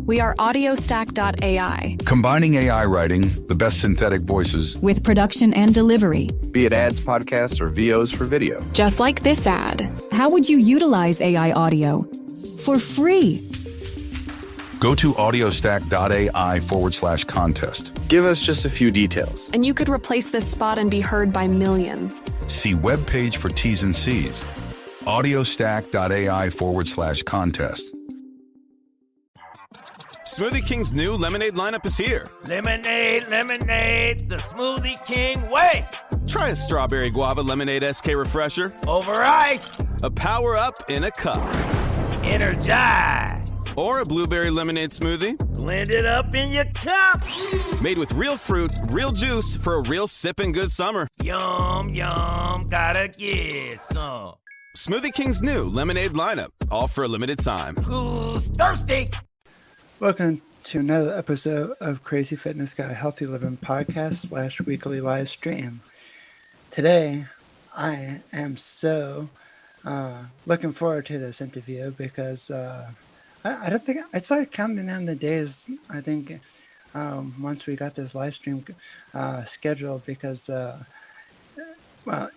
We are audiostack.ai. Combining AI writing, the best synthetic voices, With production and delivery. Be it ads, podcasts, or VOs for video. Just like this ad. How would you utilize AI audio? For free. go to audiostack.ai/contest. Give us just a few details. And you could replace this spot and be heard by millions. See webpage for T's and C's. audiostack.ai/contest. Smoothie King's new lemonade lineup is here. Lemonade, lemonade, the Smoothie King way. Try a strawberry guava lemonade SK refresher. Over ice. A power up in a cup. Energize. Or a blueberry lemonade smoothie. Blend it up in your cup. Made with real fruit, real juice for a real sipping good summer. Yum, yum, gotta get some. Smoothie King's new lemonade lineup, all for a limited time. Who's thirsty? Welcome to another episode of Crazy Fitness Guy Healthy Living Podcast / weekly live stream. Today, I am so looking forward to this interview because I don't think I started counting down the days. I think once we got this live stream scheduled because well,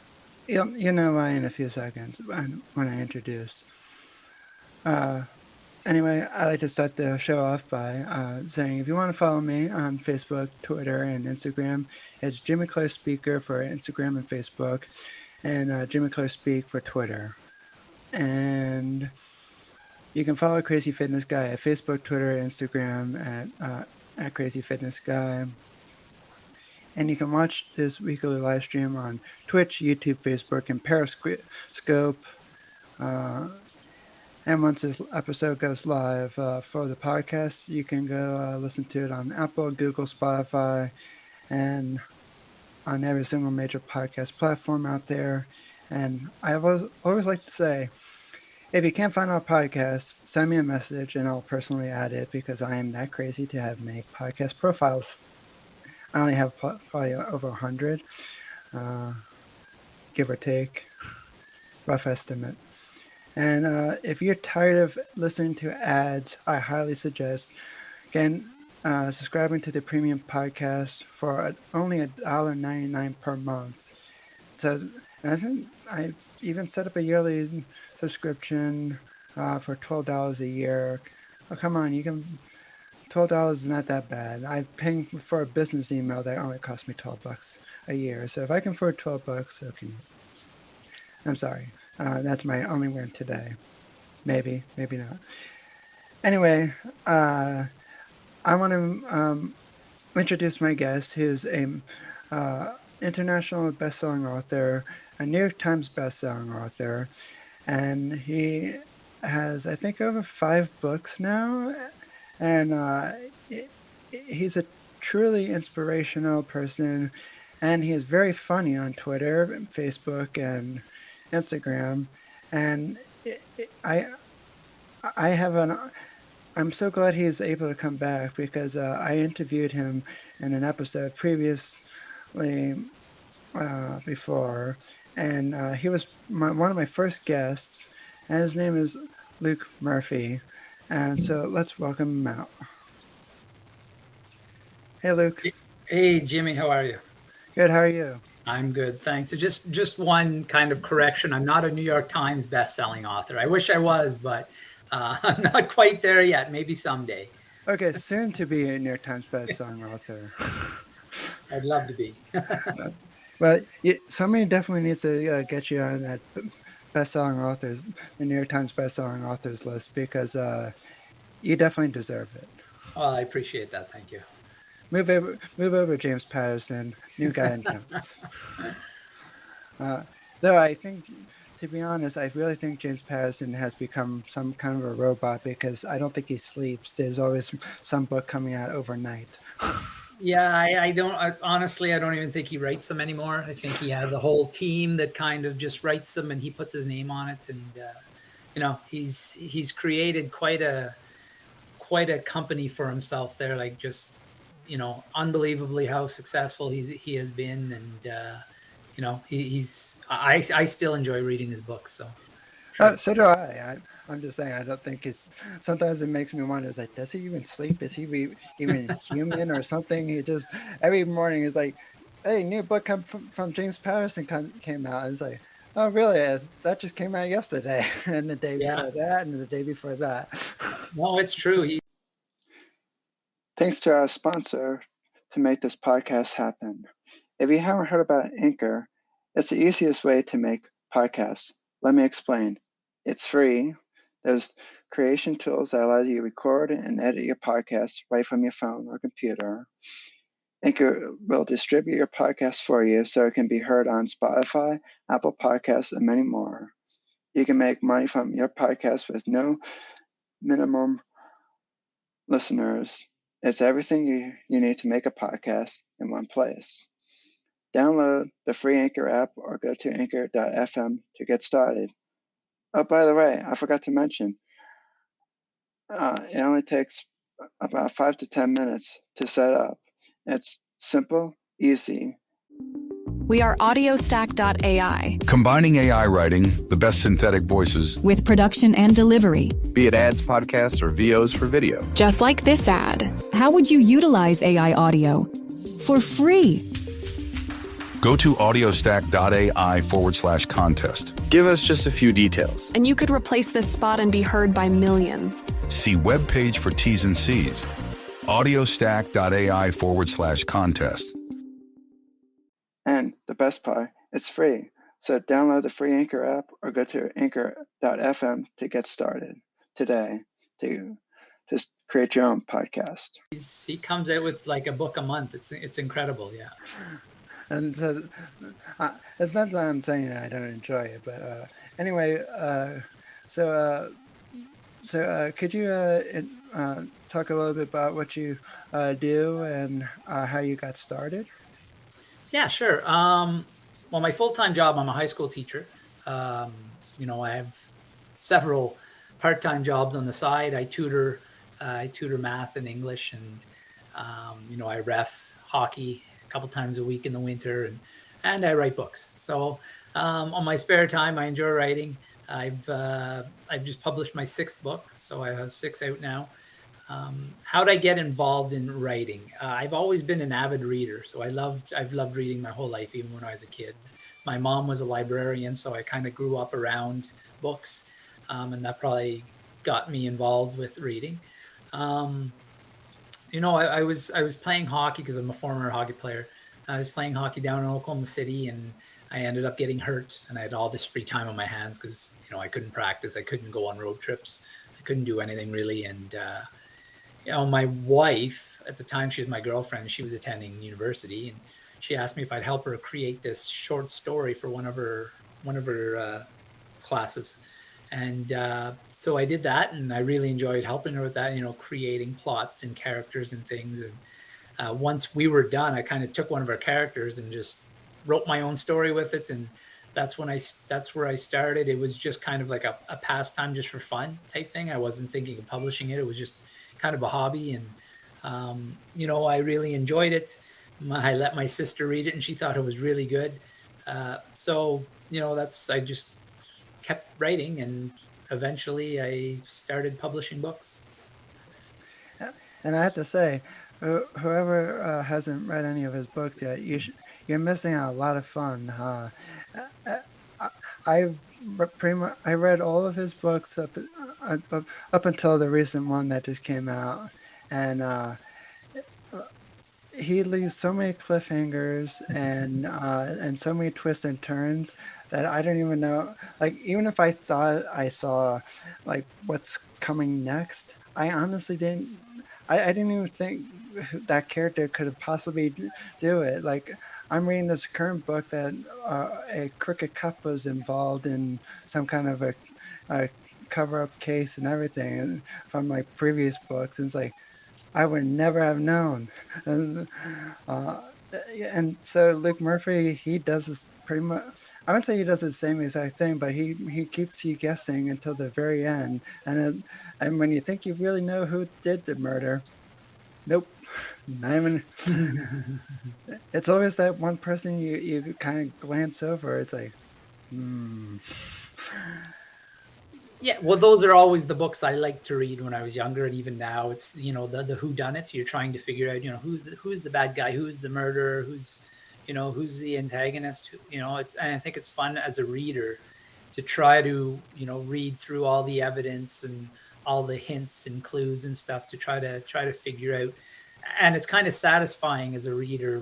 you know why in a few seconds when I introduce. Anyway, I like to start the show off by saying if you want to follow me on Facebook, Twitter, and Instagram, it's Jimmy Clare Speaker for Instagram and Facebook, and Jimmy Clare Speak for Twitter. And you can follow Crazy Fitness Guy at Facebook, Twitter, Instagram at Crazy Fitness Guy. And you can watch this weekly live stream on Twitch, YouTube, Facebook, and Periscope. And once this episode goes live for the podcast, you can go listen to it on Apple, Google, Spotify, and on every single major podcast platform out there. And I always like to say, if you can't find our podcast, send me a message and I'll personally add it because I am that crazy to have many podcast profiles. I only have probably over 100, give or take, rough estimate. And if you're tired of listening to ads, I highly suggest subscribing to the premium podcast for only $1.99 per month. So and I think I've even set up a yearly subscription for $12 a year. Oh, come on, $12 is not that bad. I'm paying for a business email that only cost me $12 a year. So if I can afford $12, okay. I'm sorry. That's my only win today. Maybe not. Anyway, I want to introduce my guest, who's a international best-selling author, a New York Times best-selling author, and he has, I think, over 5 books now, and he's a truly inspirational person, and he is very funny on Twitter, Facebook, and Instagram, and I'm so glad he is able to come back because I interviewed him in an episode previously before, and he was one of my first guests, and his name is Luke Murphy, and so let's welcome him out. Hey, Luke. Hey, Jimmy, how are you? Good, how are you? I'm good, thanks. So just one kind of correction. I'm not a New York Times best-selling author. I wish I was, but I'm not quite there yet. Maybe someday. Okay, soon to be a New York Times best-selling author. I'd love to be. Well, somebody definitely needs to get you on that best-selling authors, the New York Times best-selling authors list, because you definitely deserve it. Well, I appreciate that. Thank you. Move over, James Patterson, new guy in town. Though I think, to be honest, I really think James Patterson has become some kind of a robot because I don't think he sleeps. There's always some book coming out overnight. Yeah, I honestly, I don't even think he writes them anymore. I think he has a whole team that kind of just writes them and he puts his name on it. And, he's created quite a company for himself there, like just, unbelievably how successful he has been, and I still enjoy reading his books. So sure. So do I. I'm just saying, I don't think it's. Sometimes it makes me wonder. It's like, does he even sleep? Is he even human or something? He just every morning is like, hey, new book from James Patterson came out. It's like, oh, really? That just came out yesterday, and the day Yeah. before that, and the day before that. No, it's true. Thanks to our sponsor to make this podcast happen. If you haven't heard about Anchor, it's the easiest way to make podcasts. Let me explain. It's free. There's creation tools that allow you to record and edit your podcast right from your phone or computer. Anchor will distribute your podcast for you so it can be heard on Spotify, Apple Podcasts, and many more. You can make money from your podcast with no minimum listeners. It's everything you need to make a podcast in one place. Download the free Anchor app or go to anchor.fm to get started. Oh, by the way, I forgot to mention, it only takes about 5 to 10 minutes to set up. It's simple, easy. We are audiostack.ai Combining AI writing, the best synthetic voices, with production and delivery, Be it ads, podcasts, or VOs for video. just like this ad. How would you utilize AI audio? For free. go to audiostack.ai/contest. Give us just a few details. And you could replace this spot and be heard by millions. See webpage for T's and C's. audiostack.ai/contest. And the best part, it's free. So download the free Anchor app or go to anchor.fm to get started today to just create your own podcast. He comes out with like a book a month. It's incredible. Yeah. And so it's not that I'm saying that I don't enjoy it, but anyway, so could you talk a little bit about what you do and how you got started? Yeah, sure. Well, my full-time job, I'm a high school teacher. I have several part-time jobs on the side. I tutor math and English, and I ref hockey a couple times a week in the winter, and I write books. So on my spare time, I enjoy writing. I've just published my 6th book, so I have 6 out now. How'd I get involved in writing? I've always been an avid reader, so I've loved reading my whole life, even when I was a kid. My mom was a librarian, so I kind of grew up around books, and that probably got me involved with reading. I was playing hockey because I'm a former hockey player. I was playing hockey down in Oklahoma City, and I ended up getting hurt, and I had all this free time on my hands because I couldn't practice, I couldn't go on road trips, I couldn't do anything really, and my wife at the time, she was my girlfriend. She was attending university, and she asked me if I'd help her create this short story for one of her classes, and so I did that, and I really enjoyed helping her with that. Creating plots and characters and things. And once we were done, I kind of took one of her characters and just wrote my own story with it, and that's where I started. It was just kind of like a pastime, just for fun type thing. I wasn't thinking of publishing it. It was just kind of a hobby, and I really enjoyed it. I let my sister read it, and she thought it was really good. I just kept writing, and eventually I started publishing books. And I have to say, whoever hasn't read any of his books yet, you're missing out a lot of fun. I read all of his books up until the recent one that just came out, and he leaves so many cliffhangers and so many twists and turns that I don't even know. Like, even if I thought I saw like what's coming next, I honestly didn't. I didn't even think that character could have possibly do it. Like, I'm reading this current book that a crooked cop was involved in some kind of a cover-up case and everything from like previous books. And it's like, I would never have known. And so Luke Murphy, he does this pretty much. I wouldn't say he does the same exact thing, but he keeps you guessing until the very end. And when you think you really know who did the murder, nope. Not even. It's always that one person you kind of glance over. It's like, Yeah, well, those are always the books I liked to read when I was younger, and even now, it's the whodunits. You're trying to figure out who's the bad guy, who's the murderer, who's the antagonist. And I think it's fun as a reader to try to read through all the evidence and all the hints and clues and stuff to try to figure out. And it's kind of satisfying as a reader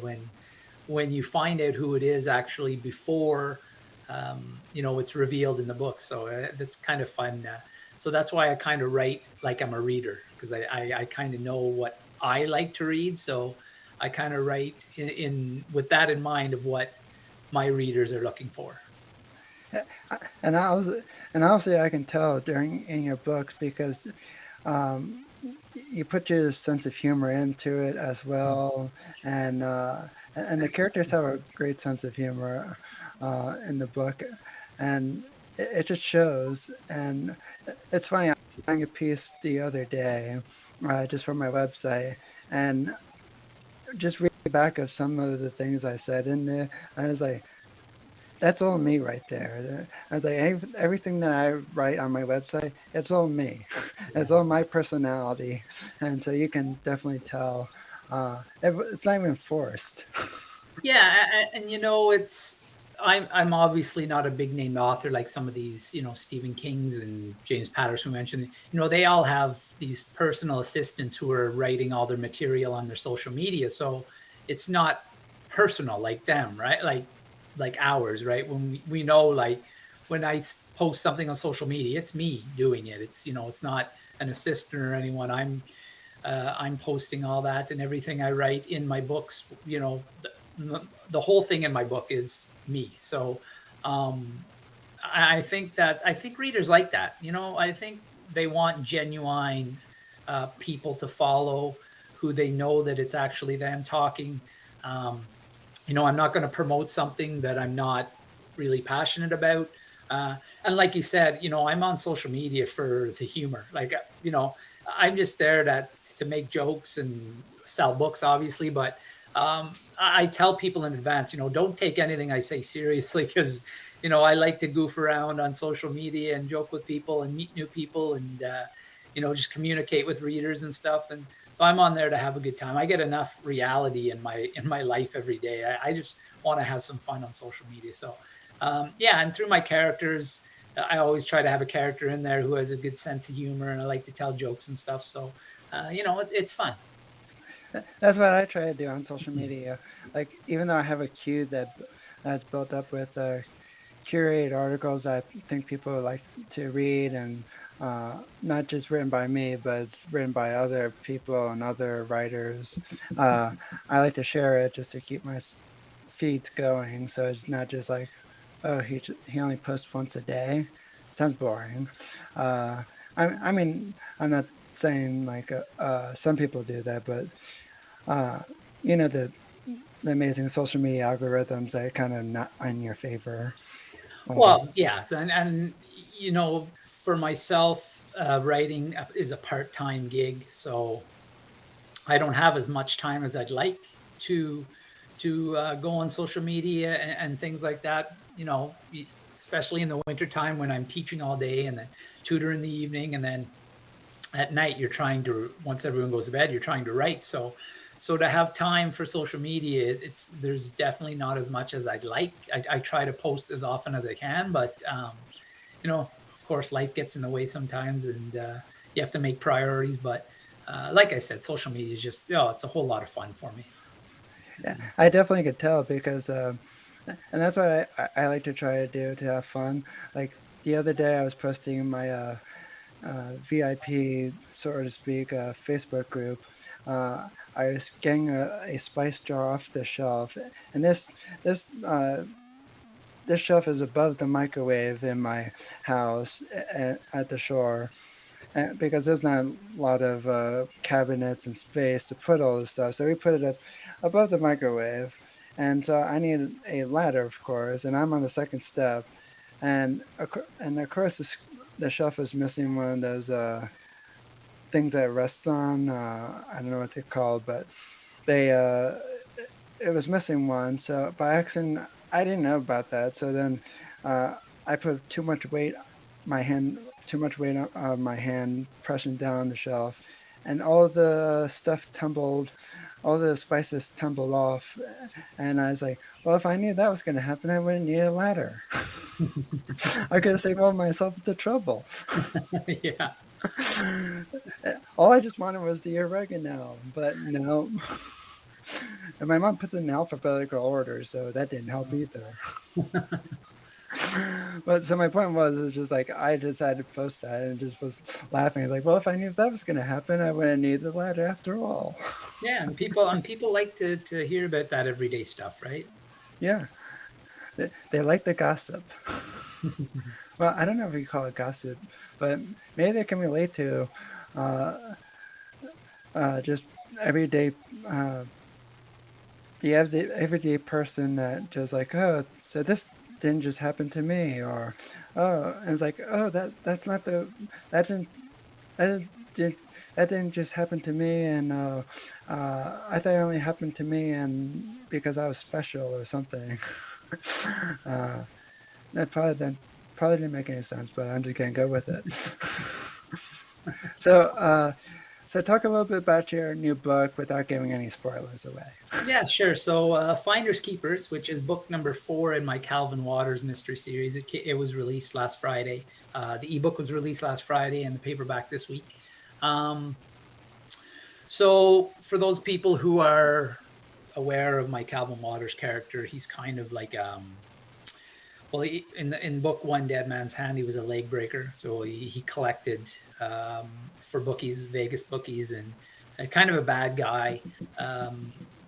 when you find out who it is actually before it's revealed in the book. So that's kind of fun. So that's why I kind of write like I'm a reader, because I kind of know what I like to read. So I kind of write in with that in mind of what my readers are looking for. And obviously I can tell in your books because you put your sense of humor into it as well, and the characters have a great sense of humor in the book, and it just shows. And it's funny, I was writing a piece the other day just for my website, and just reading back of some of the things I said in there, I was like, that's all me right there. I was like, everything that I write on my website, it's all me. It's all my personality. And so you can definitely tell. It's not even forced. Yeah, and I'm obviously not a big name author like some of these, Stephen King's and James Patterson mentioned. They all have these personal assistants who are writing all their material on their social media. So it's not personal like them, right? Like ours, right? When we know, like when I post something on social media, it's me doing it. It's it's not an assistant or anyone. I'm posting all that, and everything I write in my books. The whole thing in my book is me. So I think readers like that. I think they want genuine people to follow, who they know that it's actually them talking. I'm not going to promote something that I'm not really passionate about. And like you said, I'm on social media for the humor. Like, I'm just there to make jokes and sell books, obviously. But I tell people in advance, don't take anything I say seriously, because, I like to goof around on social media and joke with people and meet new people and, just communicate with readers and stuff. And so I'm on there to have a good time. I get enough reality in my life every day. I just want to have some fun on social media. So yeah, and through my characters, I always try to have a character in there who has a good sense of humor, and I like to tell jokes and stuff. So it's fun. That's what I try to do on social media. Like, even though I have a queue that's built up with curated articles I think people like to read, and not just written by me, but it's written by other people and other writers. I like to share it just to keep my feeds going, so it's not just like, oh, he only posts once a day. Sounds boring. I mean, I'm not saying like some people do that, but the amazing social media algorithms are kind of not in your favor. Well, yes, and for myself, writing is a part-time gig, so I don't have as much time as I'd like to go on social media and things like that. Especially in the wintertime when I'm teaching all day and then tutor in the evening, and then at night you're trying to, once everyone goes to bed, you're trying to write. So to have time for social media, there's definitely not as much as I'd like. I try to post as often as I can, but of course life gets in the way sometimes, and you have to make priorities. But like I said, social media is just, it's a whole lot of fun for me. Yeah, I definitely could tell because and that's what I like to try to do, to have fun. Like the other day I was posting my VIP, so to speak, Facebook group. I was getting a spice jar off the shelf, and this shelf is above the microwave in my house at the shore, and because there's not a lot of cabinets and space to put all this stuff, so we put it up above the microwave. And so I need a ladder, of course, and I'm on the second step, and of course the shelf is missing one of those things that it rests on. I don't know what they're called, but it was missing one. So by accident, I didn't know about that. So then I put too much weight, my hand too much weight on my hand, pressing down on the shelf, and all the stuff tumbled, all the spices tumbled off, and I was like, well, if I knew that was going to happen, I wouldn't need a ladder. I could have saved all myself the trouble. Yeah. All I just wanted was the oregano, but no. And my mom puts it in alphabetical order, so that didn't help either. But so my point was, it's just like I just had to post that and just was laughing. It's like, well, if I knew that was going to happen, I wouldn't need the ladder after all. Yeah, and people like to hear about that everyday stuff, right? Yeah, they like the gossip. Well, I don't know if you call it gossip, but maybe they can relate to just everyday, the everyday person that just like, oh, so this didn't just happen to me, or oh, and it's like, oh, that's not the that didn't that didn't that didn't just happen to me, and I thought it only happened to me, and because I was special or something. That probably didn't make any sense, but I'm just gonna go with it. So talk a little bit about your new book without giving any spoilers away. Yeah, sure. So Finders Keepers, which is book number 4 in my Calvin Waters mystery series, it was released last Friday. The ebook was released last Friday and the paperback this week. So for those people who are aware of my Calvin Waters character, he's kind of like well, in book 1, Dead Man's Hand, he was a leg breaker. So he collected for bookies, Vegas bookies, and kind of a bad guy.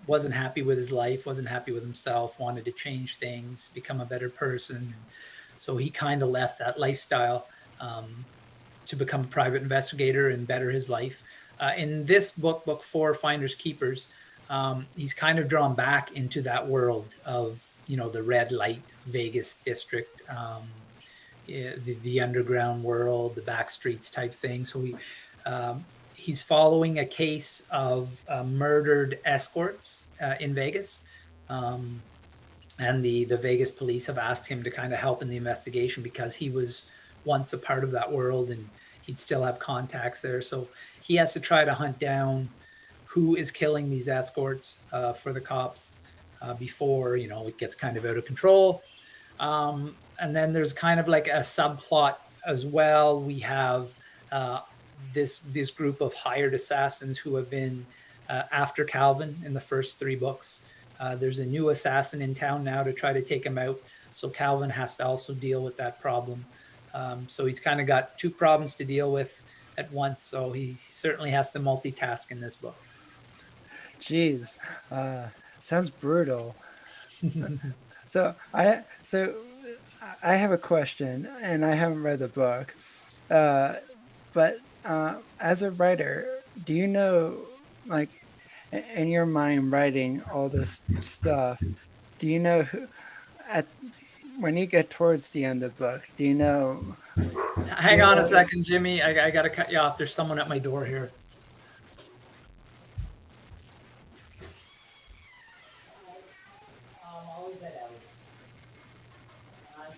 Wasn't happy with his life, wasn't happy with himself, wanted to change things, become a better person. So he kind of left that lifestyle to become a private investigator and better his life. In this book, book 4, Finders Keepers, he's kind of drawn back into that world of, the red light Vegas district, the underground world, the back streets type thing. So he's following a case of murdered escorts in Vegas. And the Vegas police have asked him to kind of help in the investigation because he was once a part of that world and he'd still have contacts there. So he has to try to hunt down who is killing these escorts for the cops before, it gets kind of out of control. And then there's kind of like a subplot as well. We have this group of hired assassins who have been after Calvin in the first 3 books. There's a new assassin in town now to try to take him out. So Calvin has to also deal with that problem. So he's kind of got 2 problems to deal with at once. So he certainly has to multitask in this book. Jeez, sounds brutal. So I have a question, and I haven't read the book, but as a writer, do you know, like, in your mind, writing all this stuff, do you know when you get towards the end of the book, do you know? Hang on a second, Jimmy. I got to cut you off. There's someone at my door here.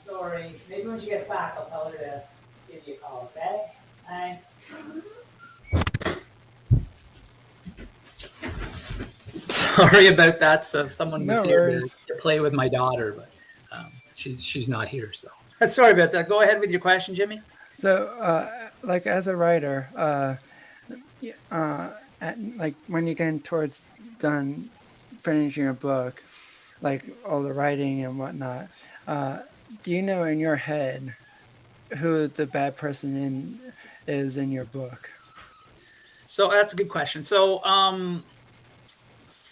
Sorry. Maybe when she gets back, I'll tell her to give you a call, okay? Thanks. Sorry about that. So someone was here to play with my daughter, but she's not here. So sorry about that. Go ahead with your question, Jimmy. So, like as a writer, like when you're getting towards done finishing a book, like all the writing and whatnot, do you know in your head who the bad person is in your book? So that's a good question. So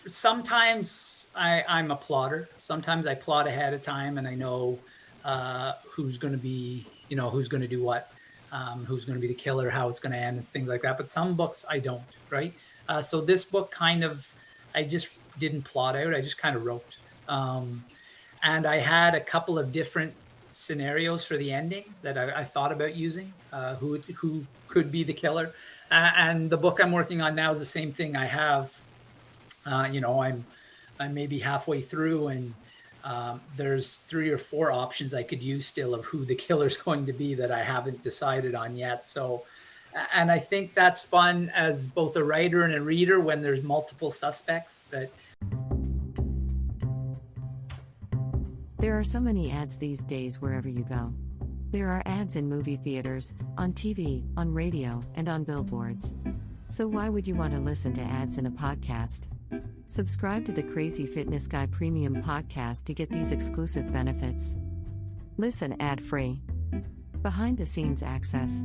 sometimes I'm a plotter. Sometimes I plot ahead of time and I know who's going to be, who's going to do what, who's going to be the killer, how it's going to end and things like that. But some books I don't, right? So this book I just didn't plot out. I just kind of wrote. And I had a couple of different scenarios for the ending that I thought about using, who could be the killer. And the book I'm working on now is the same thing. I have, I'm maybe halfway through, and There's 3 or 4 options I could use still of who the killer's going to be that I haven't decided on yet. So, and I think that's fun as both a writer and a reader when there's multiple suspects. That There are so many ads these days wherever you go. There are ads in movie theaters, on TV, on radio, and on billboards. So why would you want to listen to ads in a podcast? Subscribe to the Crazy Fitness Guy Premium Podcast to get these exclusive benefits. Listen ad-free. Behind-the-scenes access.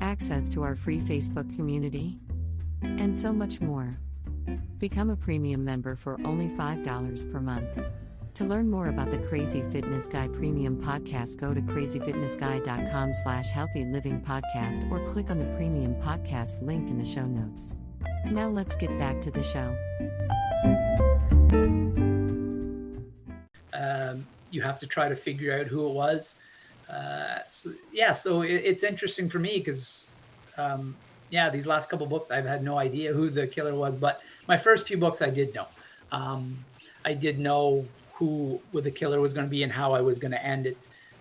Access to our free Facebook community. And so much more. Become a premium member for only $5 per month. To learn more about the Crazy Fitness Guy Premium Podcast, go to crazyfitnessguy.com/healthylivingpodcast or click on the Premium Podcast link in the show notes. Now let's get back to the show. You have to try to figure out who it was. So it's interesting for me because, these last couple books, I've had no idea who the killer was, but my first few books I did know. I did know who the killer was going to be and how I was going to end it.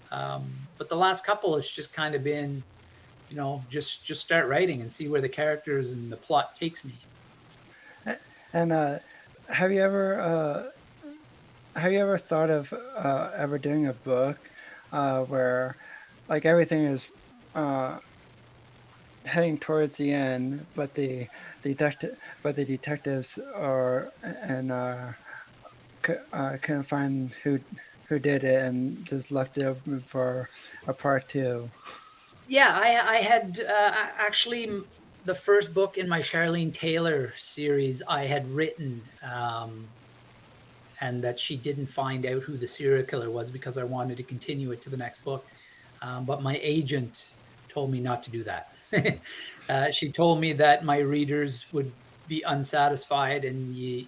But the last couple, it's just kind of been, just start writing and see where the characters and the plot takes me. And have you ever thought of ever doing a book where like everything is heading towards the end, but the detectives couldn't find who did it and just left it open for a part 2? Yeah, I had actually the first book in my Charlene Taylor series I had written, and that she didn't find out who the serial killer was because I wanted to continue it to the next book. But my agent told me not to do that. She told me that my readers would be unsatisfied and you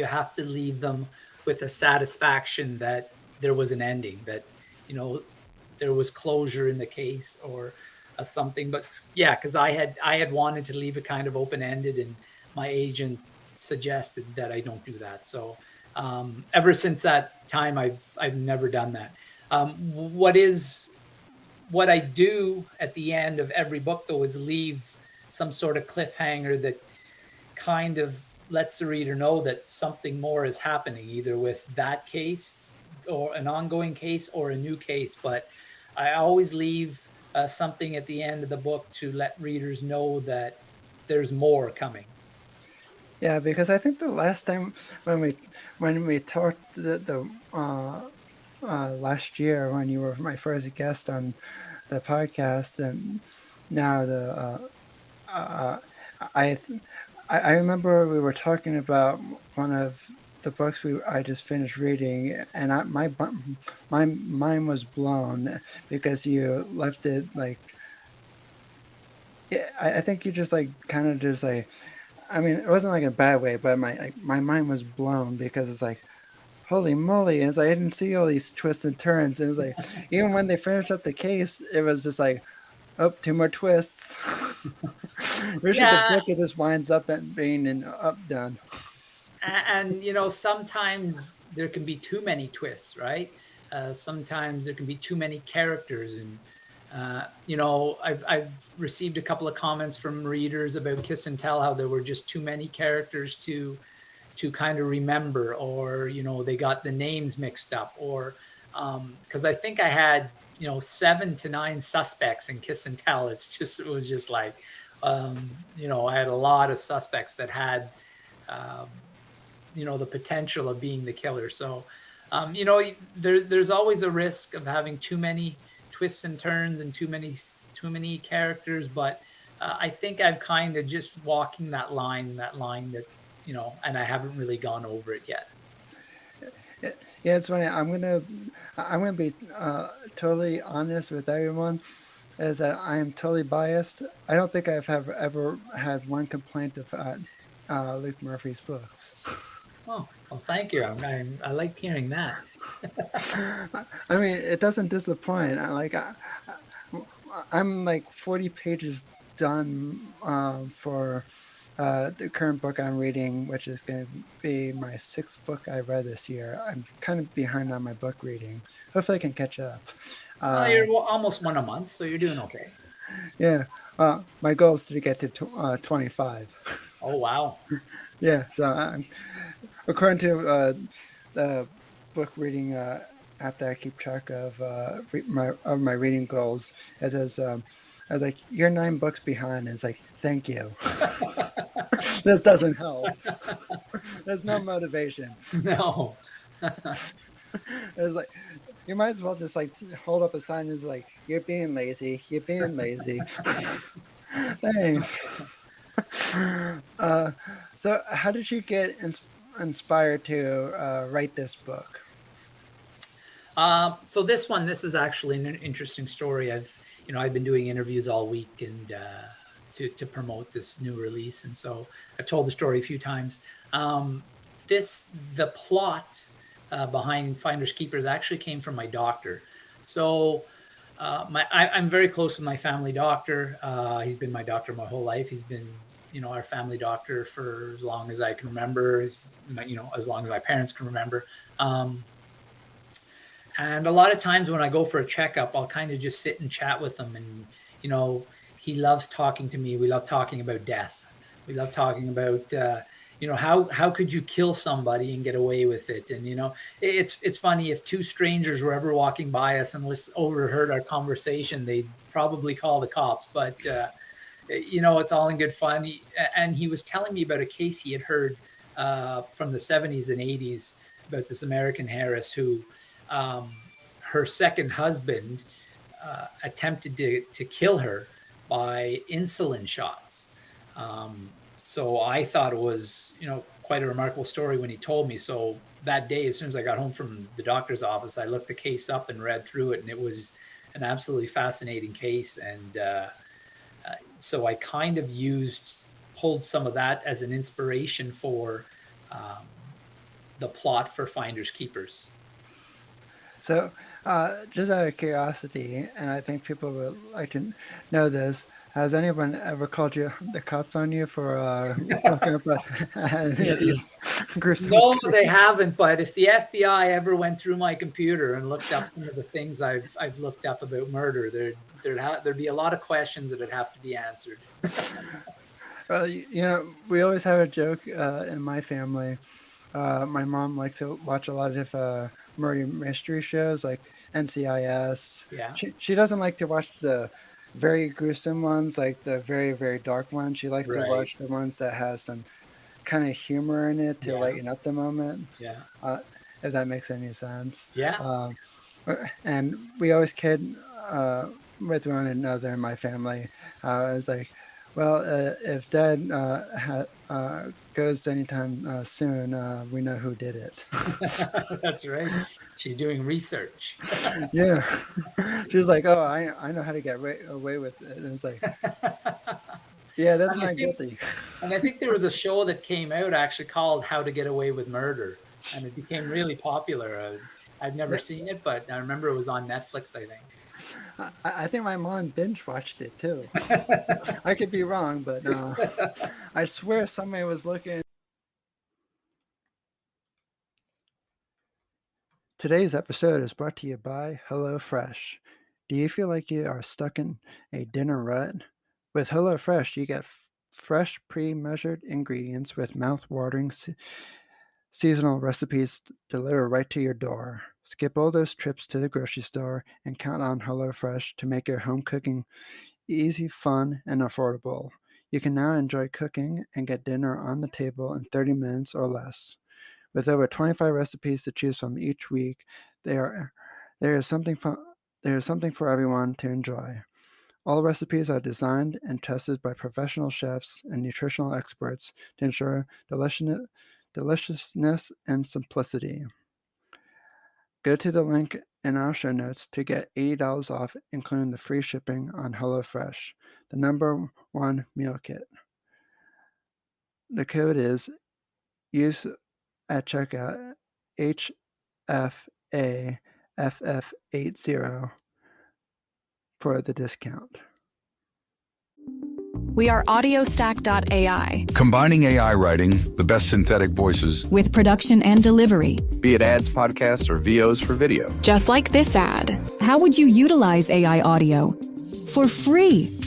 have to leave them with a satisfaction that there was an ending, that, there was closure in the case or something. But yeah, because I had wanted to leave it kind of open-ended, and my agent suggested that I don't do that. So ever since that time, I've never done that. What I do at the end of every book, though, is leave some sort of cliffhanger that kind of lets the reader know that something more is happening, either with that case or an ongoing case or a new case. But I always leave something at the end of the book to let readers know that there's more coming. Yeah, because I think the last time when we talked last year, when you were my first guest on the podcast, and now I remember we were talking about one of the books I just finished reading, and my mind was blown because you left it like, yeah, I think you just like kind of just like, I mean, it wasn't like in a bad way, but my mind was blown because it's like, holy moly, it's like I didn't see all these twists and turns. It was like, even when they finished up the case, it was just like, oh, 2 more twists. Usually the book, it just winds up at being an up done. And sometimes there can be too many twists, right? Sometimes there can be too many characters, and I've received a couple of comments from readers about Kiss and Tell, how there were just too many characters to kind of remember, or they got the names mixed up, or because I think I had 7 to 9 suspects in Kiss and Tell. It was just like I had a lot of suspects that had the potential of being the killer. So there's always a risk of having too many twists and turns and too many characters, but I think I'm kind of just walking that line that and I haven't really gone over it yet. Yeah, it's funny. I'm gonna be totally honest with everyone, is that I am totally biased. I don't think I've ever had one complaint about Luke Murphy's books. Oh, well, thank you. I like hearing that. I mean, it doesn't disappoint. I'm like 40 pages done for the current book I'm reading, which is going to be my 6th book I read this year. I'm kind of behind on my book reading. Hopefully I can catch up. You're almost one a month, so you're doing okay. Yeah. My goal is to get to 25. Oh, wow. Yeah. So according to the book reading app that I keep track of my reading goals, it says, I was like, you're 9 books behind. And it's like, thank you. This doesn't help. There's no motivation. No. It's like, you might as well just like hold up a sign that's like, you're being lazy. You're being lazy. Thanks. So how did you get inspired to write this book? So this is actually an interesting story. I've been doing interviews all week and to promote this new release, and so I've told the story a few times. The plot behind Finders Keepers actually came from my doctor. So I'm very close with my family doctor. He's been my doctor my whole life. He's been our family doctor for as long as I can remember. As long as my parents can remember. And a lot of times when I go for a checkup, I'll kind of just sit and chat with him. And, he loves talking to me. We love talking about death. We love talking about, how could you kill somebody and get away with it? And, it's funny, if 2 strangers were ever walking by us and overheard our conversation, they'd probably call the cops. But, it's all in good fun. And he was telling me about a case he had heard from the 70s and 80s about this American heiress who, her second husband attempted to kill her by insulin shots. So I thought it was, quite a remarkable story when he told me. So that day, as soon as I got home from the doctor's office, I looked the case up and read through it, and it was an absolutely fascinating case. And so I kind of pulled some of that as an inspiration for the plot for Finders Keepers. So, just out of curiosity, and I think people would like to know this, has anyone ever called the cops on you for looking up any of these gruesome? No, they haven't. But if the FBI ever went through my computer and looked up some of the things I've looked up about murder, there'd be a lot of questions that'd have to be answered. Well, we always have a joke in my family. My mom likes to watch a lot of murder mystery shows like NCIS. Yeah. She doesn't like to watch the very gruesome ones, like the very, very dark ones. She likes to watch the ones that have some kind of humor in it to lighten up the moment. Yeah. If that makes any sense. Yeah. And we always kid with one another in my family. It's like, well, if Dad goes anytime soon, we know who did it. That's right. She's doing research. Yeah. She's like, oh, I know how to get away with it. And it's like, yeah, that's not guilty. And I think there was a show that came out actually called How to Get Away with Murder. And it became really popular. I've never seen it, but I remember it was on Netflix, I think. I think my mom binge watched it too. I could be wrong, but I swear somebody was looking. Today's episode is brought to you by HelloFresh. Do you feel like you are stuck in a dinner rut? With HelloFresh, you get fresh, pre-measured ingredients with mouth-watering seasonal recipes delivered right to your door. Skip all those trips to the grocery store and count on HelloFresh to make your home cooking easy, fun, and affordable. You can now enjoy cooking and get dinner on the table in 30 minutes or less. With over 25 recipes to choose from each week, there is something for everyone to enjoy. All recipes are designed and tested by professional chefs and nutritional experts to ensure deliciousness and simplicity. Go to the link in our show notes to get $80 off, including the free shipping on HelloFresh, the #1 meal kit. The code is use at checkout HFAFF80 for the discount. We are audiostack.ai. Combining AI writing, the best synthetic voices, with production and delivery. Be it ads, podcasts, or VOs for video. Just like this ad. How would you utilize AI audio? For free.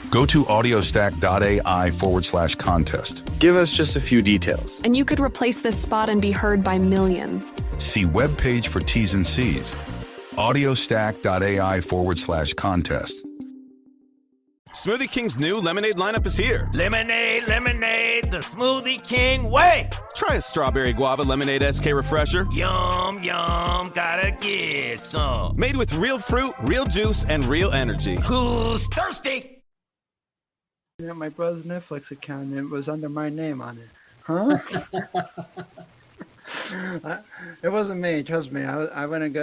go to audiostack.ai/contest. Give us just a few details. And you could replace this spot and be heard by millions. See webpage for T's and C's. audiostack.ai/contest. Smoothie King's new lemonade lineup is here. Lemonade, lemonade, the Smoothie King way. Try a strawberry guava lemonade SK refresher. Yum, yum, gotta get some. Made with real fruit, real juice, and real energy. Who's thirsty? My brother's Netflix account, it was under my name on it. Huh? It wasn't me, trust me. I wouldn't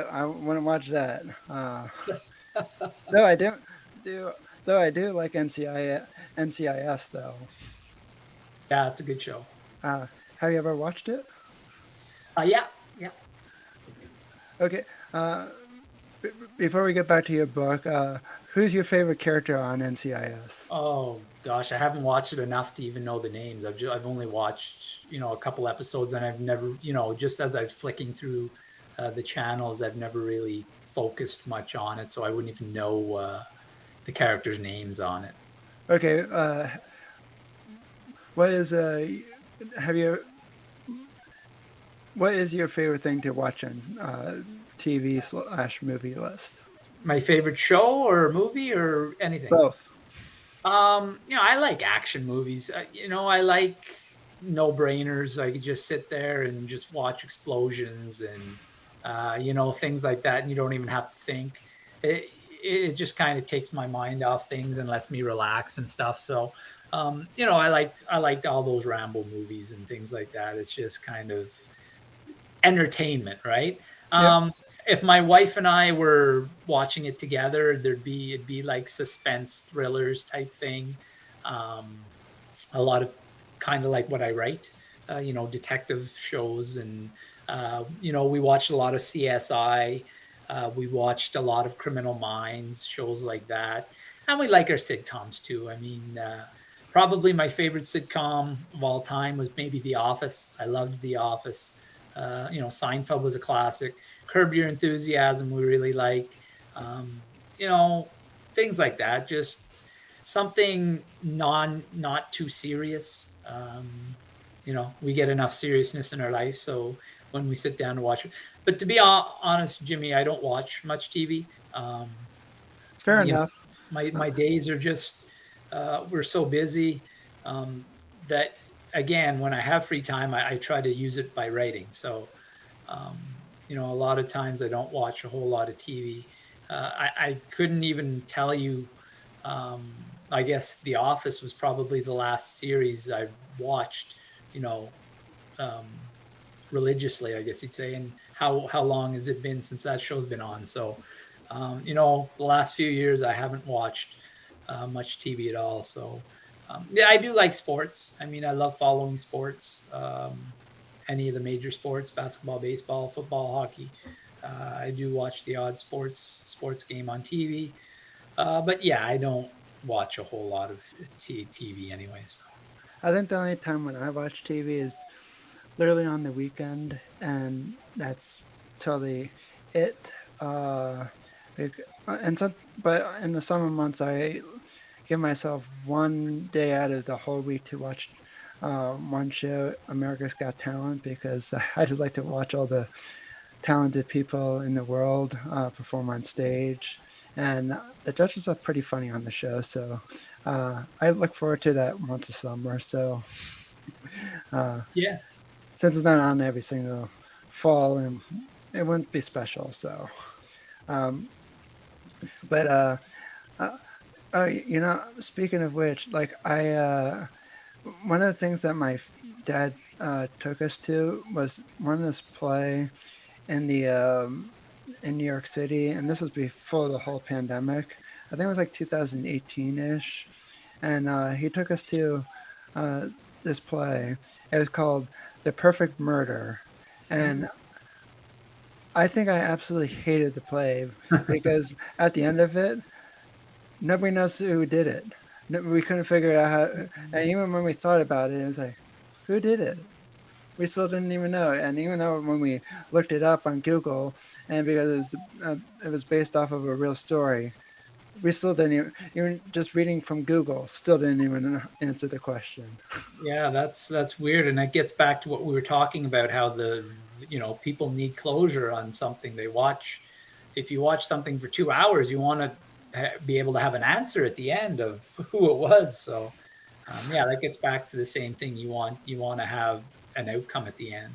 watch that. Though I do like NCIS though. Yeah, it's a good show. Have you ever watched it? Yeah. Okay. Before we get back to your book, who's your favorite character on NCIS? Oh gosh, I haven't watched it enough to even know the names. I've only watched a couple episodes, and I've never just as I'm flicking through the channels, I've never really focused much on it, so I wouldn't even know the characters' names on it. Okay. What is your favorite thing to watch on TV/movie list? My favorite show or movie or anything? Both. I like action movies. I like no-brainers. I could just sit there and just watch explosions and things like that, and you don't even have to think. It just kind of takes my mind off things and lets me relax and stuff. So, I liked all those Rambo movies and things like that. It's just kind of entertainment, right? Yep. If my wife and I were watching it together, it'd be like suspense thrillers type thing. A lot of kind of like what I write, detective shows, and we watched a lot of CSI. We watched a lot of Criminal Minds, shows like that, and we like our sitcoms too. I mean, probably my favorite sitcom of all time was maybe The Office. I loved The Office. Seinfeld was a classic. Curb Your Enthusiasm we really like. Things like that. Just something not too serious. We get enough seriousness in our life, so when we sit down to watch it. But to be honest, Jimmy, I don't watch much TV. Fair enough. My days are just we're so busy that, again, when I have free time, I try to use it by writing. So, a lot of times I don't watch a whole lot of TV. I couldn't even tell you. I guess The Office was probably the last series I watched, religiously, I guess you'd say. And how long has it been since that show's been on? So, the last few years I haven't watched much TV at all. So, I do like sports. I mean, I love following sports. Any of the major sports: basketball, baseball, football, hockey. I do watch the odd sports game on TV. But yeah, I don't watch a whole lot of TV anyways. I think the only time when I watch TV is literally on the weekend, and that's totally it. But in the summer months, I give myself one day out of the whole week to watch one show, America's Got Talent, because I just like to watch all the talented people in the world perform on stage. And the judges are pretty funny on the show, so I look forward to that once a summer. So yeah, since it's not on every single fall, and it wouldn't be special. So, speaking of which, like one of the things that my dad took us to was this play in New York City, and this was before the whole pandemic. I think it was like 2018-ish, and he took us to this play. It was called The Perfect Murder, and I think I absolutely hated the play because at the end of it, nobody knows who did it. We couldn't figure out how. And even when we thought about it, it was like, who did it? We still didn't even know. And even though when we looked it up on Google, and because it was based off of a real story, we still didn't even just reading from Google still didn't even answer the question. Yeah, that's weird, and that gets back to what we were talking about, how people need closure on something they watch. If you watch something for 2 hours, you want to be able to have an answer at the end of who it was. So, yeah, that gets back to the same thing. You want to have an outcome at the end.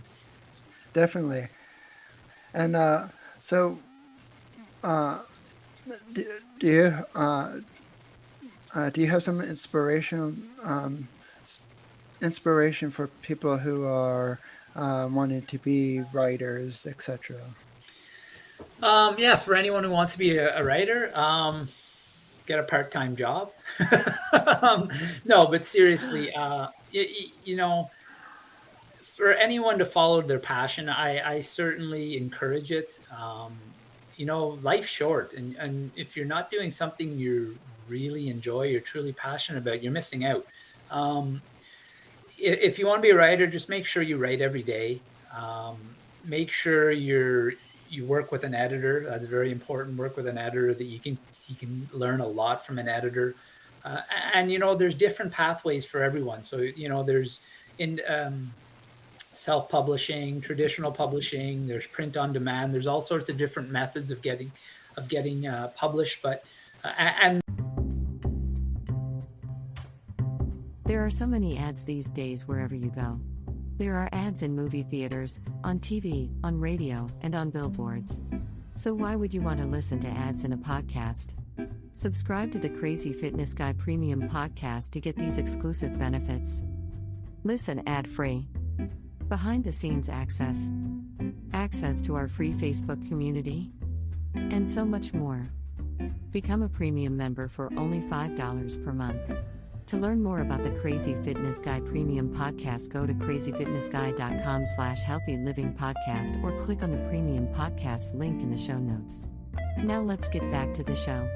Definitely. And so, uh, do, do you do you have some inspiration for people who are wanting to be writers, etc.? Yeah, for anyone who wants to be a writer, get a part-time job. No, but seriously, for anyone to follow their passion, I certainly encourage it. Life's short, and if you're not doing something you really enjoy, you're truly passionate about, you're missing out. If you want to be a writer, just make sure you write every day. Make sure you work with an editor. That's very important. Work with an editor that you can learn a lot from an editor. And there's different pathways for everyone. So there's in self-publishing, traditional publishing. There's print on demand. There's all sorts of different methods of getting published. But and There are so many ads these days wherever you go. There are ads in movie theaters, on TV, on radio, and on billboards. So why would you want to listen to ads in a podcast? Subscribe to the Crazy Fitness Guy Premium Podcast to get these exclusive benefits. Listen ad-free. Behind-the-scenes access. Access to our free Facebook community. And so much more. Become a premium member for only $5 per month. To learn more about the Crazy Fitness Guy Premium Podcast, go to crazyfitnessguy.com/healthy living podcast or click on the Premium Podcast link in the show notes. Now let's get back to the show.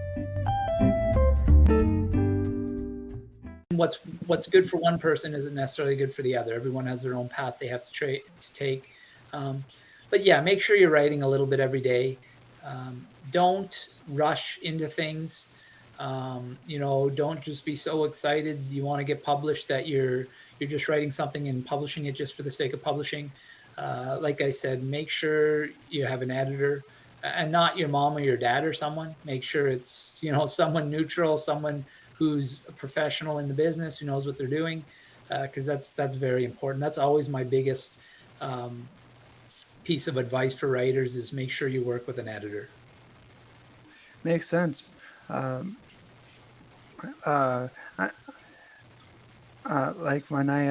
What's good for one person isn't necessarily good for the other. Everyone has their own path they have to take. But yeah, make sure you're writing a little bit every day. Don't rush into things. Don't just be so excited you want to get published that you're just writing something and publishing it just for the sake of publishing. Like I said, make sure you have an editor, and not your mom or your dad or someone. Make sure it's someone neutral, someone who's a professional in the business, who knows what they're doing, because that's very important. That's always my biggest piece of advice for writers, is make sure you work with an editor. Makes sense. Like when I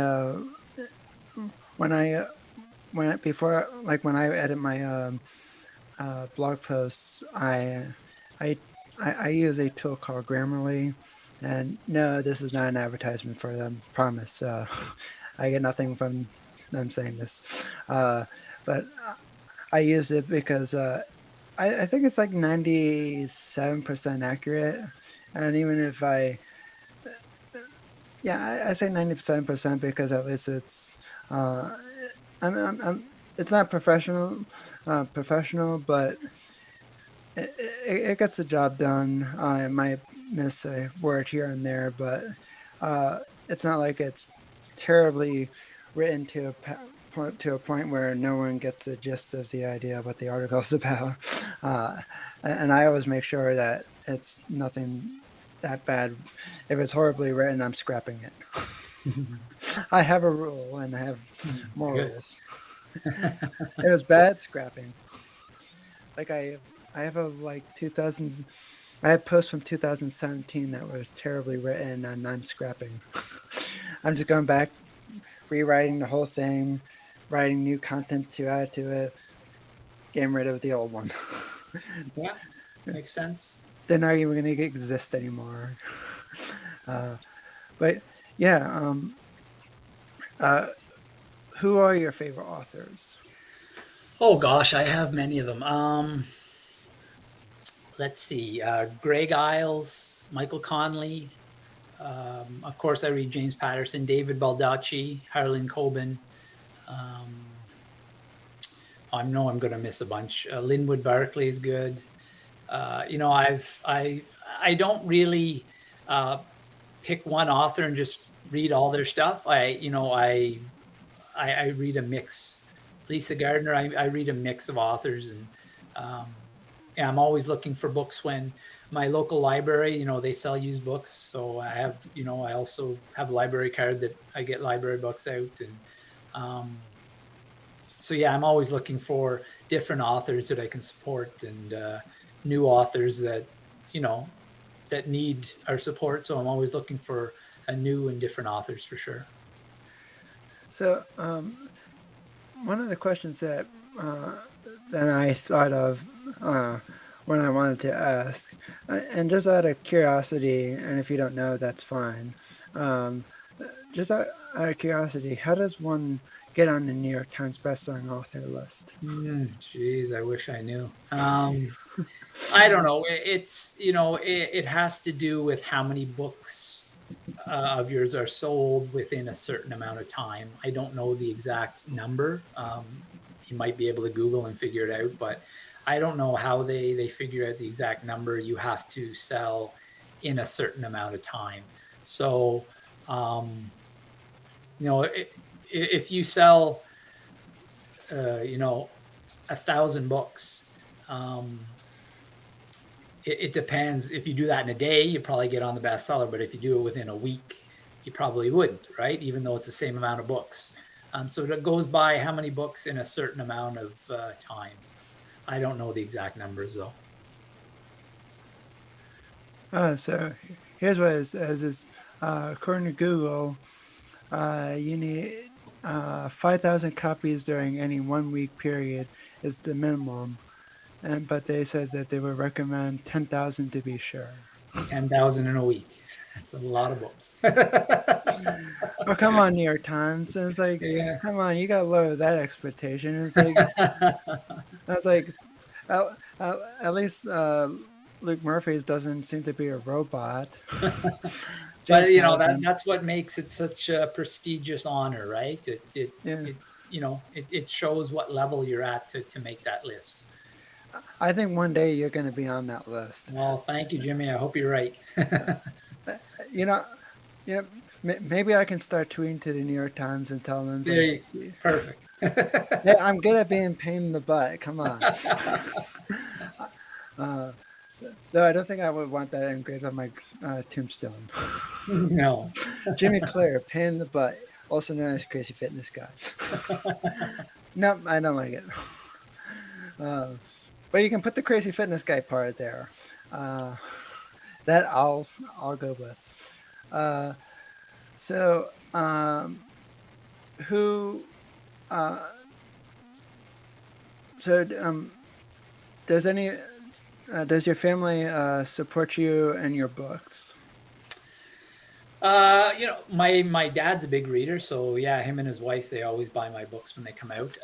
edit my blog posts, I use a tool called Grammarly, and no, this is not an advertisement for them, promise. I get nothing from them saying this, but I use it because I think it's like 97% accurate. And even if I say 97% because at least it's it's not professional, but it gets the job done. I might miss a word here and there, but it's not like it's terribly written to a point where no one gets the gist of the idea of what the article's about. And I always make sure that it's nothing that bad. If it's horribly written, I'm scrapping it. I have a rule, and I have more rules. If it's bad, scrapping. Like I have a 2000. I have posts from 2017 that was terribly written, and I'm scrapping. I'm just going back, rewriting the whole thing, writing new content to add to it, getting rid of the old one. Yeah, makes sense. They're not even going to exist anymore. But yeah, who are your favorite authors? Oh gosh, I have many of them. Let's see, Greg Iles, Michael Conley, Of course, I read James Patterson, David Baldacci, Harlan Coben. I know I'm going to miss a bunch. Linwood Barclay is good. I don't really pick one author and just read all their stuff. I read a mix. Lisa Gardner, I read a mix of authors, and I'm always looking for books when my local library, they sell used books. So I have, I also have a library card that I get library books out. And I'm always looking for different authors that I can support, and new authors that, that need our support. So I'm always looking for a new and different authors for sure. So one of the questions that I thought of when I wanted to ask, and just out of curiosity, and if you don't know, that's fine. Just out of curiosity, how does one get on the New York Times bestselling author list? Geez, I wish I knew. I don't know. It's, it has to do with how many books of yours are sold within a certain amount of time. I don't know the exact number. You might be able to Google and figure it out, but I don't know how they figure out the exact number you have to sell in a certain amount of time. So, if you sell, 1,000 books, it depends. If you do that in a day, you probably get on the bestseller. But if you do it within a week, you probably wouldn't, right? Even though it's the same amount of books. So it goes by how many books in a certain amount of time. I don't know the exact numbers though. So here's what it says: is according to Google, you need 5,000 copies during any 1 week period is the minimum, but they said that they would recommend 10,000 to be sure. 10,000 in a week. That's a lot of books. Oh, come on, New York Times. It's like, come on, you got to lower that expectation. It's like, that's like, at least Luke Murphy's doesn't seem to be a robot. But that's what makes it such a prestigious honor, right? It shows what level you're at to make that list. I think one day you're going to be on that list. Well, thank you, Jimmy. I hope you're right. Maybe I can start tweeting to the New York Times and tell them. Perfect. Hey, I'm good at being a pain in the butt. Come on. Though I don't think I would want that engraved on my tombstone. No. Jimmy Clare, pain in the butt, also known as Crazy Fitness Guy. No, I don't like it. But you can put the Crazy Fitness Guy part there. That I'll go with. Does your family support you and your books? My dad's a big reader, so yeah, him and his wife, they always buy my books when they come out.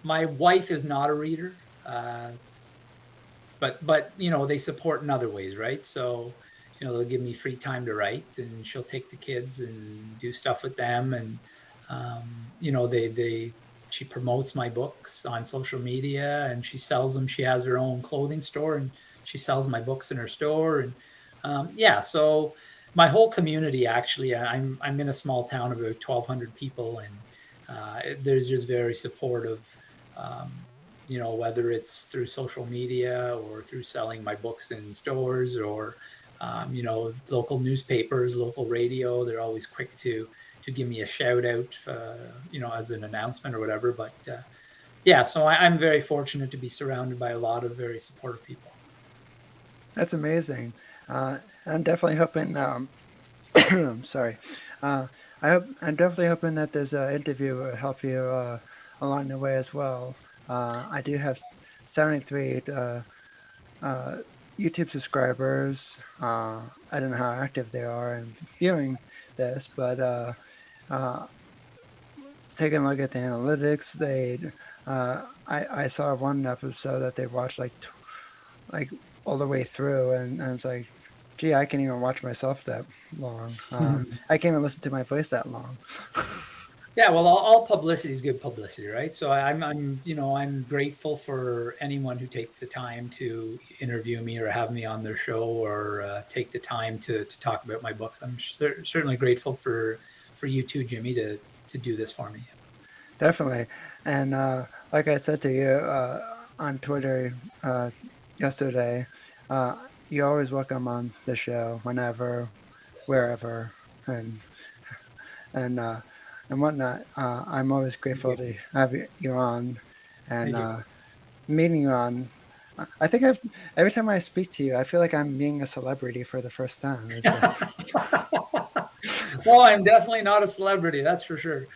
My wife is not a reader, but they support in other ways, right? So, they'll give me free time to write, and she'll take the kids and do stuff with them, and she promotes my books on social media, and she sells them. She has her own clothing store, and she sells my books in her store. And so my whole community, actually, I'm in a small town of about 1,200 people, and they're just very supportive. Whether it's through social media or through selling my books in stores, or local newspapers, local radio, they're always quick to give me a shout out, as an announcement or whatever. But so I'm very fortunate to be surrounded by a lot of very supportive people. That's amazing. I'm definitely hoping. I'm sorry. I'm definitely hoping that this interview will help you along the way as well. I do have 73 YouTube subscribers. I don't know how active they are in viewing this, but taking a look at the analytics, I saw one episode that they watched like all the way through, and it's like Gee, I can't even watch myself that long. I can't even listen to my voice that long. Yeah, well, all publicity is good publicity, right? So I'm grateful for anyone who takes the time to interview me or have me on their show or take the time to talk about my books. I'm certainly grateful for you too, Jimmy, to do this for me. Definitely. And like I said to you on Twitter yesterday, you're always welcome on the show whenever, wherever, and and uh, and whatnot. I'm always grateful to have you on, and Thank you. meeting you on. I think every time I speak to you, I feel like I'm being a celebrity for the first time. It's Well, I'm definitely not a celebrity, that's for sure.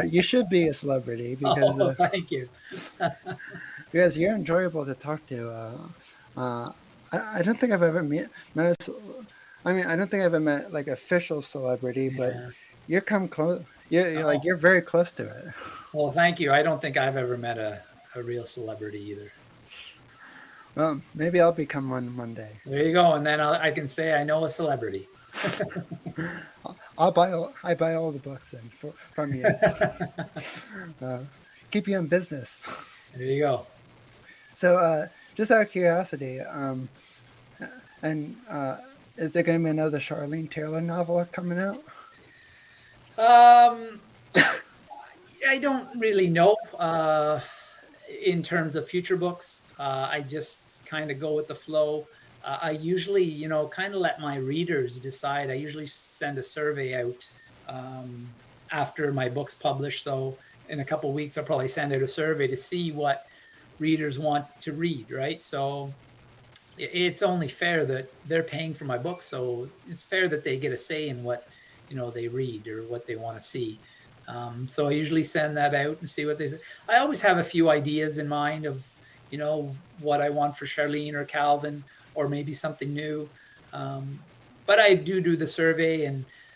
you should be a celebrity Oh, thank you. because you're enjoyable to talk to. I don't think I've ever met. I mean, I don't think I've ever met like official celebrity, but Yeah. you're come close. You're like Oh, you're very close to it. well, thank you. I don't think I've ever met a real celebrity either. Well, maybe I'll become one day. There you go. And then I can say I know a celebrity. I buy all the books then from you. Keep you in business. There you go. So, just out of curiosity, and is there going to be another Charlene Taylor novel coming out? I don't really know in terms of future books. I just kind of go with the flow. I usually, kind of let my readers decide. I usually send a survey out after my book's published. So in a couple of weeks, I'll probably send out a survey to see what readers want to read, right? So it's only fair that they're paying for my book. So it's fair that they get a say in what, they read or what they want to see. So I usually send that out and see what they say. I always have a few ideas in mind of, what I want for Charlene or Calvin, or maybe something new. But I do the survey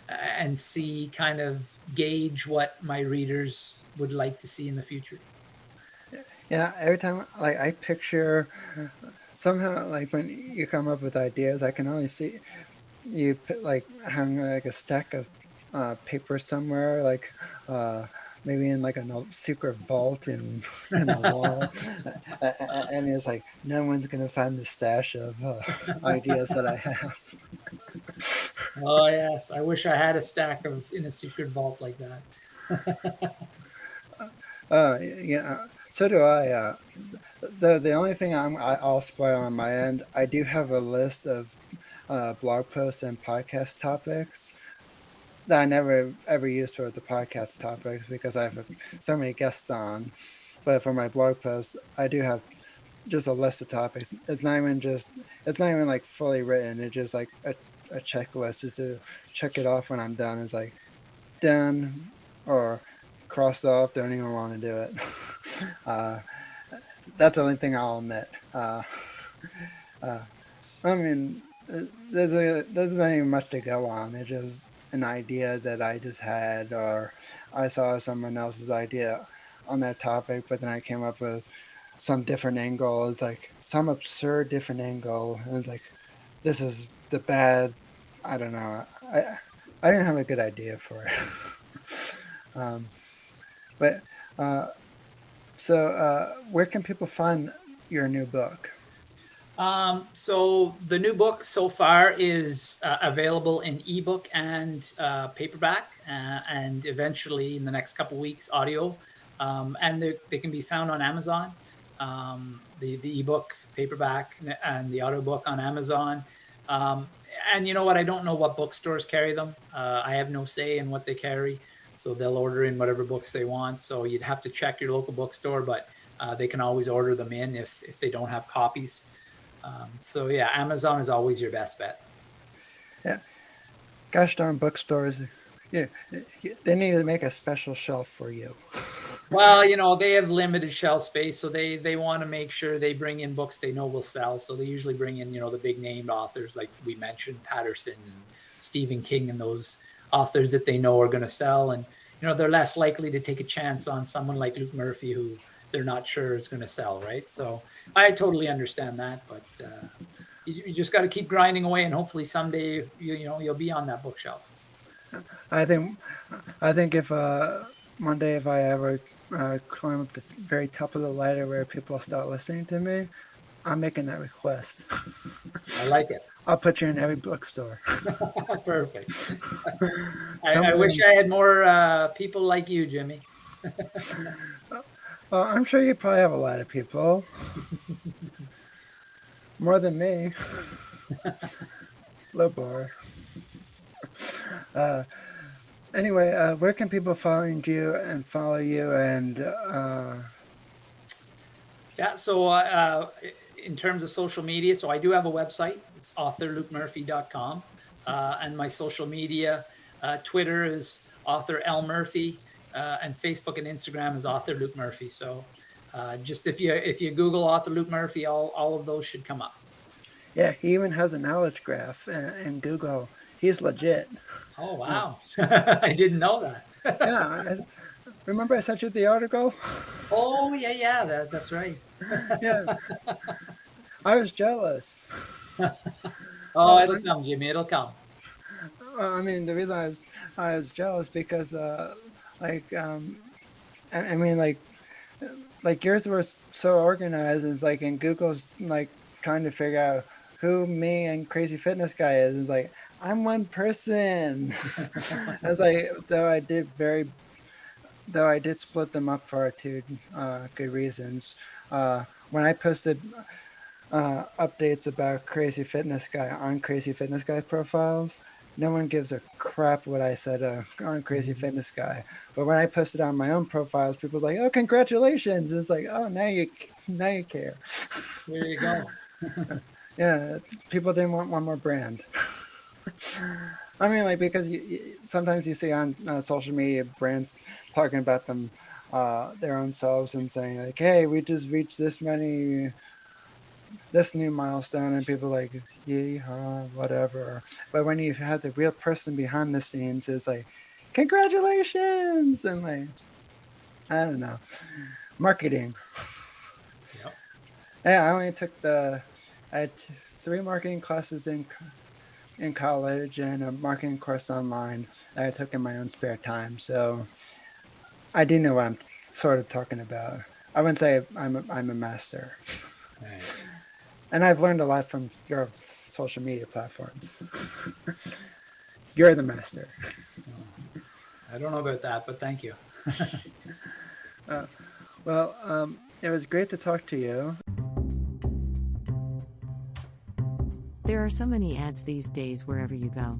and see, kind of gauge what my readers would like to see in the future. Yeah, every time like I picture somehow like when you come up with ideas, I can only see you put like having like a stack of paper somewhere, like maybe in like a secret vault in a wall, and it's like no one's gonna find the stash of ideas that I have. Oh yes, I wish I had a stack in a secret vault like that. Yeah, so do I. The only thing I'll spoil on my end, I do have a list of blog posts and podcast topics that I never ever used for the podcast topics because I have so many guests on. But for my blog posts, I do have just a list of topics. It's not even like fully written. It's just like a checklist just to check it off when I'm done. It's like done or crossed off. Don't even want to do it. That's the only thing I'll admit. I mean, there's not even much to go on. It's just an idea that I just had, or I saw someone else's idea on that topic, but then I came up with some different angle. It's like some absurd different angle, and it's like this is the bad. I don't know. I didn't have a good idea for it. But so where can people find your new book? So the new book so far is available in ebook and paperback, and eventually in the next couple weeks, audio. And they can be found on Amazon. The ebook, paperback, and the audiobook on Amazon. And you know what? I don't know what bookstores carry them. I have no say in what they carry, so they'll order in whatever books they want. So you'd have to check your local bookstore, but they can always order them in if they don't have copies. So yeah, Amazon is always your best bet. Yeah, gosh darn bookstores. Yeah, they need to make a special shelf for you. Well, they have limited shelf space, so they want to make sure they bring in books they know will sell. So they usually bring in, the big named authors like we mentioned, Patterson and Stephen King, and those authors that they know are going to sell. And, they're less likely to take a chance on someone like Luke Murphy, who they're not sure is going to sell, right? So I totally understand that, but you just got to keep grinding away, and hopefully someday you'll be on that bookshelf. I think if one day if I ever climb up the very top of the ladder where people start listening to me, I'm making that request. I like it. I'll put you in every bookstore. Perfect. I wish I had more people like you, Jimmy. I'm sure you probably have a lot of people. More than me. Low bar. Anyway, where can people find you and follow you? And so in terms of social media, so I do have a website. It's authorlukemurphy.com. And my social media, Twitter is author L Murphy, and Facebook and Instagram is author Luke Murphy. So just if you Google author Luke Murphy, all of those should come up. Yeah, he even has a knowledge graph in Google. He's legit. Oh, wow. I didn't know that. Yeah. Remember I sent you the article? Oh, yeah, that's right. Yeah. I was jealous. Oh, it'll come, Jimmy. It'll come. I mean, the reason I was jealous because, like yours were so organized. It's like, and Google's like trying to figure out who me and Crazy Fitness Guy is. It's like, I'm one person. It's like, though I did split them up for two good reasons. When I posted updates about Crazy Fitness Guy on Crazy Fitness Guy profiles, no one gives a crap what I said on Crazy Fitness Guy. But when I posted on my own profiles, people were like, "Oh, congratulations!" It's like, "Oh, now you care." There you go. Yeah, people didn't want one more brand. I mean, like, because sometimes you see on social media brands talking about them, their own selves, and saying like, "Hey, we just reached this new milestone," and people are like, "Yeehaw, whatever." But when you have the real person behind the scenes, it's like, "Congratulations!" and like, I don't know, marketing. Yep. Yeah, I had 3 marketing classes in college and a marketing course online that I took in my own spare time. So I do know what I'm sort of talking about. I wouldn't say I'm a master. Right. And I've learned a lot from your social media platforms. You're the master. I don't know about that, but thank you. It was great to talk to you. There are so many ads these days wherever you go.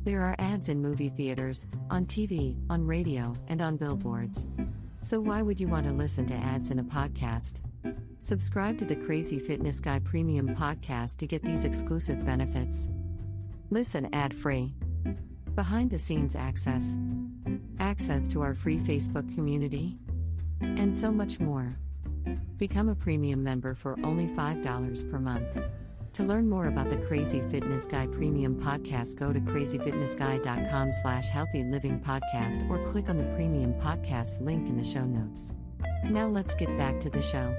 There are ads in movie theaters, on TV, on radio, and on billboards. So why would you want to listen to ads in a podcast? Subscribe to the Crazy Fitness Guy Premium Podcast to get these exclusive benefits. Listen ad-free. Behind-the-scenes access. Access to our free Facebook community. And so much more. Become a premium member for only $5 per month. To learn more about the Crazy Fitness Guy Premium Podcast, go to crazyfitnessguy.com/healthylivingpodcast or click on the Premium Podcast link in the show notes. Now let's get back to the show.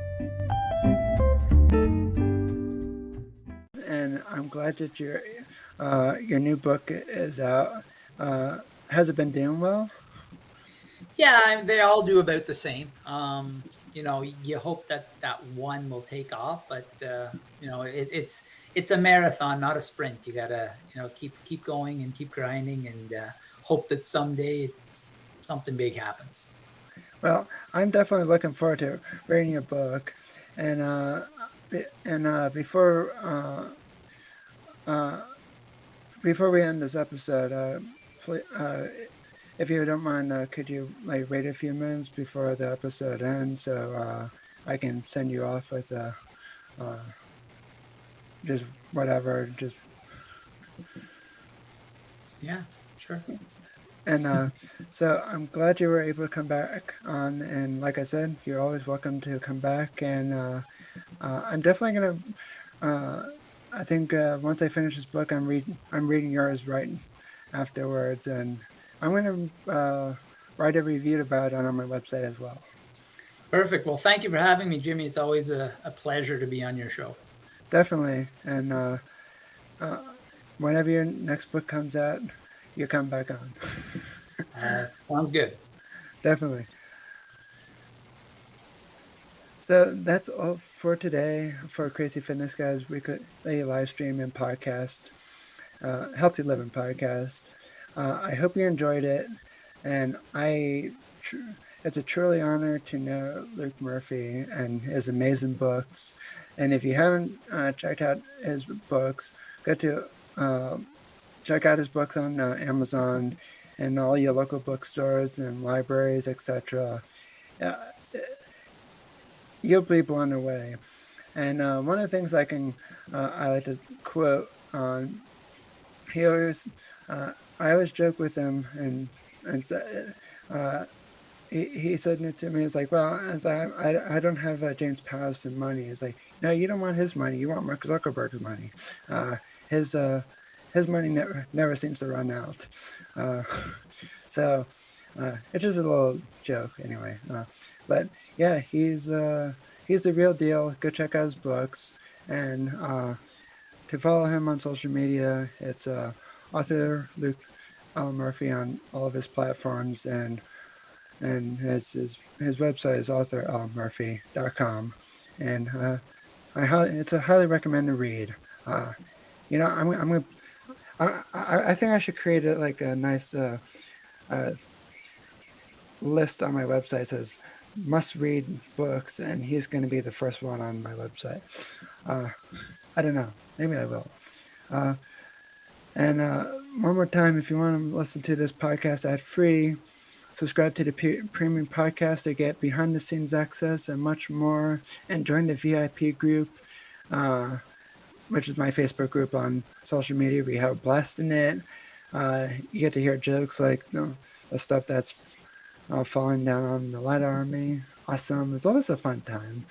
And I'm glad that your new book is out. Has it been doing well? Yeah, they all do about the same. You hope that one will take off, but it's a marathon, not a sprint. You gotta keep going and keep grinding and hope that someday something big happens. Well, I'm definitely looking forward to reading your book, and before we end this episode, if you don't mind, could you wait a few minutes before the episode ends so I can send you off with just whatever, just. Yeah, sure. And so I'm glad you were able to come back on, and like I said, you're always welcome to come back, and I'm definitely gonna. I think once I finish this book, I'm reading yours right afterwards, and I'm going to write a review about it on my website as well. Perfect. Well, thank you for having me, Jimmy. It's always a pleasure to be on your show. definitely. And whenever your next book comes out, you come back on. Sounds good. Definitely. So that's all for today for Crazy Fitness Guy's weekly live stream and podcast, Healthy Living podcast. I hope you enjoyed it, and it's a truly honor to know Luke Murphy and his amazing books. And if you haven't checked out his books, go to check out his books on Amazon and all your local bookstores and libraries, etc. You'll be blown away. And one of the things I like to quote on, I always joke with him, and he said it to me. It's like, well, I don't have James Patterson money. It's like, no, you don't want his money. You want Mark Zuckerberg's money. His money never seems to run out. So it's just a little joke, anyway. But yeah, he's the real deal. Go check out his books, and to follow him on social media, it's author Luke Murphy on all of his platforms, and his website is authormurphy.com, and it's a highly recommended read. I think I should create a nice list on my website that says must read books, and he's going to be the first one on my website. I don't know, maybe I will. And one more time, if you want to listen to this podcast ad free, subscribe to the premium podcast to get behind the scenes access and much more, and join the VIP group, which is my Facebook group on social media. We have a blast in it. You get to hear jokes like the stuff that's falling down on the Light Army. Awesome. It's always a fun time.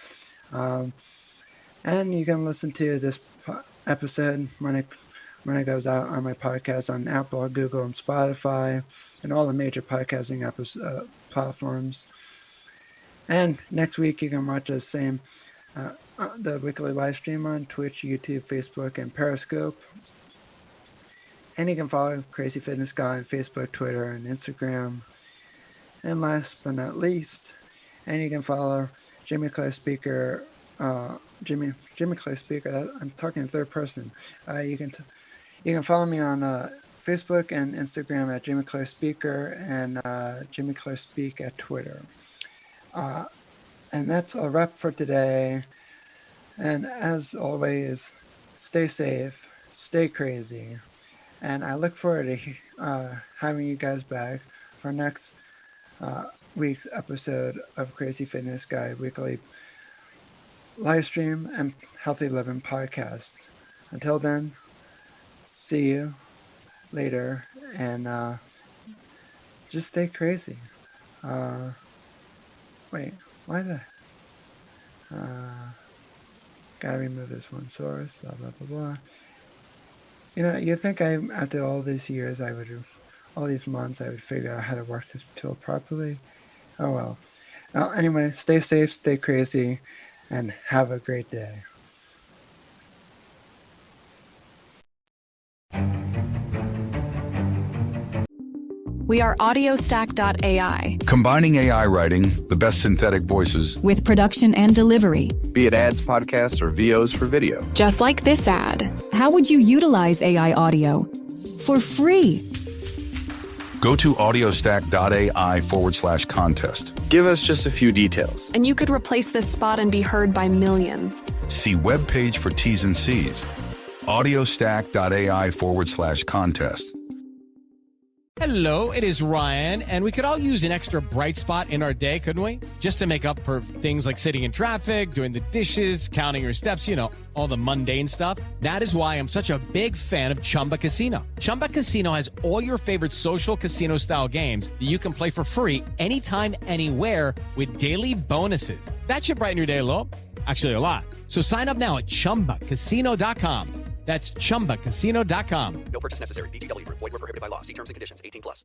And you can listen to this episode when it goes out on my podcast on Apple, Google, and Spotify, and all the major podcasting platforms. And next week you can watch the weekly live stream on Twitch, YouTube, Facebook, and Periscope. And you can follow Crazy Fitness Guy on Facebook, Twitter, and Instagram. And last but not least, and you can follow Jimmy Clare Speaker. Jimmy Clare Speaker. I'm talking in third person. You can follow me on Facebook and Instagram at Jimmy Clare Speaker, and Jimmy Clare Speak at Twitter. And that's a wrap for today. And as always, stay safe, stay crazy, and I look forward to having you guys back for next week's episode of Crazy Fitness Guy weekly live stream and Healthy Living podcast. Until then, see you later, and just stay crazy. Wait, why the? Gotta remove this one source, blah, blah, blah, blah. You think after all these years, all these months, I would figure out how to work this tool properly. Oh well. Anyway, stay safe, stay crazy, and have a great day. We are audiostack.ai. Combining AI writing, the best synthetic voices, with production and delivery. Be it ads, podcasts, or VOs for video. Just like this ad. How would you utilize AI audio? For free. go to audiostack.ai/contest. Give us just a few details. And you could replace this spot and be heard by millions. See webpage for T's and C's. audiostack.ai/contest. Hello, it is Ryan, and we could all use an extra bright spot in our day, couldn't we? Just to make up for things like sitting in traffic, doing the dishes, counting your steps, all the mundane stuff. That is why I'm such a big fan of Chumba Casino. Chumba Casino has all your favorite social casino-style games that you can play for free anytime, anywhere with daily bonuses. That should brighten your day a little. Actually, a lot. So sign up now at ChumbaCasino.com. That's ChumbaCasino.com. No purchase necessary. VGW Group. Void where prohibited by law. See terms and conditions. 18+.